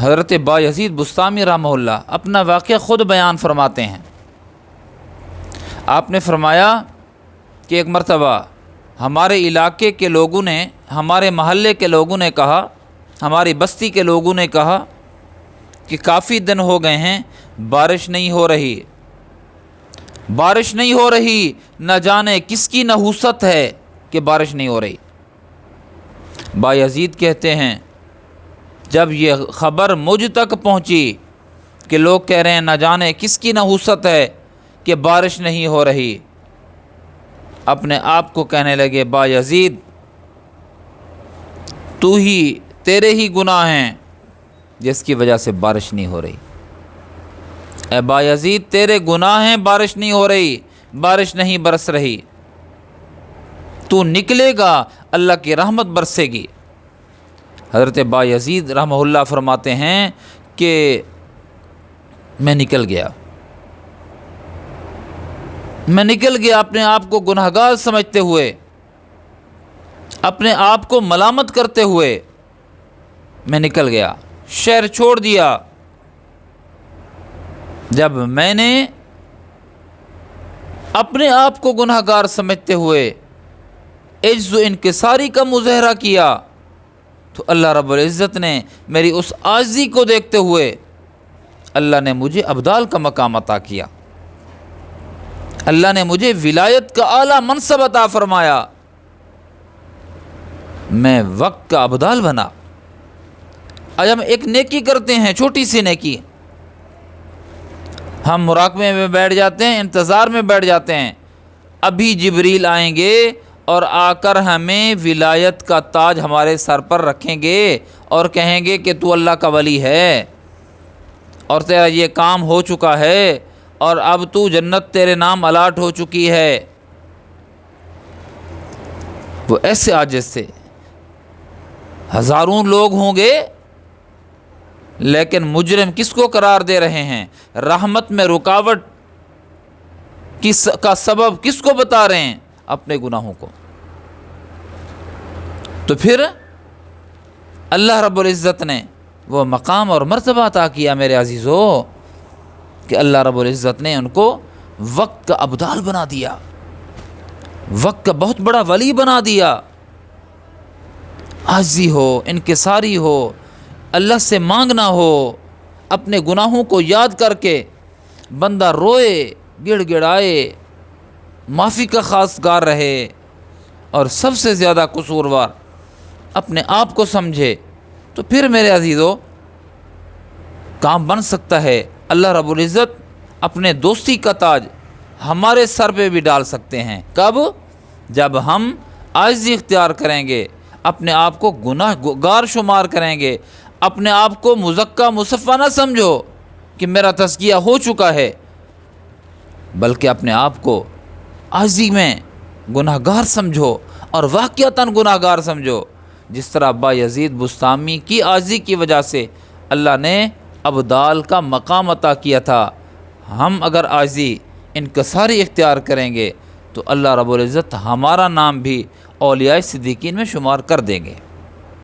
حضرت بایزید بسطامی رحمہ اللہ اپنا واقعہ خود بیان فرماتے ہیں۔ آپ نے فرمایا کہ ایک مرتبہ ہمارے علاقے کے لوگوں نے، ہمارے محلے کے لوگوں نے کہا، ہماری بستی کے لوگوں نے کہا کہ کافی دن ہو گئے ہیں بارش نہیں ہو رہی، بارش نہیں ہو رہی، نہ جانے کس کی نحوست ہے کہ بارش نہیں ہو رہی۔ بایزید کہتے ہیں جب یہ خبر مجھ تک پہنچی کہ لوگ کہہ رہے ہیں نہ جانے کس کی نحوست ہے کہ بارش نہیں ہو رہی، اپنے آپ کو کہنے لگے بایزید تیرے ہی گناہ ہیں جس کی وجہ سے بارش نہیں ہو رہی۔ اے بایزید تیرے گناہ ہیں، بارش نہیں ہو رہی، بارش نہیں برس رہی، تو نکلے گا اللہ کی رحمت برسے گی۔ حضرت بایزید رحمہ اللہ فرماتے ہیں کہ میں نکل گیا اپنے آپ کو گنہگار سمجھتے ہوئے، اپنے آپ کو ملامت کرتے ہوئے میں نکل گیا، شہر چھوڑ دیا۔ جب میں نے اپنے آپ کو گنہگار سمجھتے ہوئے عجز و انکساری کا مظاہرہ کیا تو اللہ رب العزت نے میری اس عاجزی کو دیکھتے ہوئے اللہ نے مجھے ابدال کا مقام عطا کیا، اللہ نے مجھے ولایت کا اعلیٰ منصب عطا فرمایا، میں وقت کا ابدال بنا۔ آج ہم ایک نیکی کرتے ہیں، چھوٹی سی نیکی، ہم مراقبے میں بیٹھ جاتے ہیں، انتظار میں بیٹھ جاتے ہیں، ابھی جبریل آئیں گے اور آ کر ہمیں ولایت کا تاج ہمارے سر پر رکھیں گے اور کہیں گے کہ تو اللہ کا ولی ہے اور تیرا یہ کام ہو چکا ہے اور اب تو جنت تیرے نام الاٹ ہو چکی ہے۔ وہ ایسے عاجز سے ہزاروں لوگ ہوں گے لیکن مجرم کس کو قرار دے رہے ہیں؟ رحمت میں رکاوٹ کا سبب کس کو بتا رہے ہیں؟ اپنے گناہوں کو۔ تو پھر اللہ رب العزت نے وہ مقام اور مرتبہ عطا کیا میرے عزیزو کہ اللہ رب العزت نے ان کو وقت کا ابدال بنا دیا، وقت کا بہت بڑا ولی بنا دیا۔ عاجزی ہو، انکساری ہو، اللہ سے مانگنا ہو، اپنے گناہوں کو یاد کر کے بندہ روئے، گڑ گڑائے، معافی کا خواستگار رہے اور سب سے زیادہ قصوروار اپنے آپ کو سمجھے، تو پھر میرے عزیزو کام بن سکتا ہے۔ اللہ رب العزت اپنے دوستی کا تاج ہمارے سر پہ بھی ڈال سکتے ہیں۔ کب؟ جب ہم عاجزی اختیار کریں گے، اپنے آپ کو گناہ گار شمار کریں گے، اپنے آپ کو مزکا مصفا نہ سمجھو کہ میرا تزکیہ ہو چکا ہے، بلکہ اپنے آپ کو عاجزی میں گناہ گار سمجھو اور واقعتاً گناہ گار سمجھو۔ جس طرح بایزید بسطامی کی عاجزی کی وجہ سے اللہ نے ابدال کا مقام عطا کیا تھا، ہم اگر عاجزی انکساری اختیار کریں گے تو اللہ رب العزت ہمارا نام بھی اولیاء صدیقین میں شمار کر دیں گے۔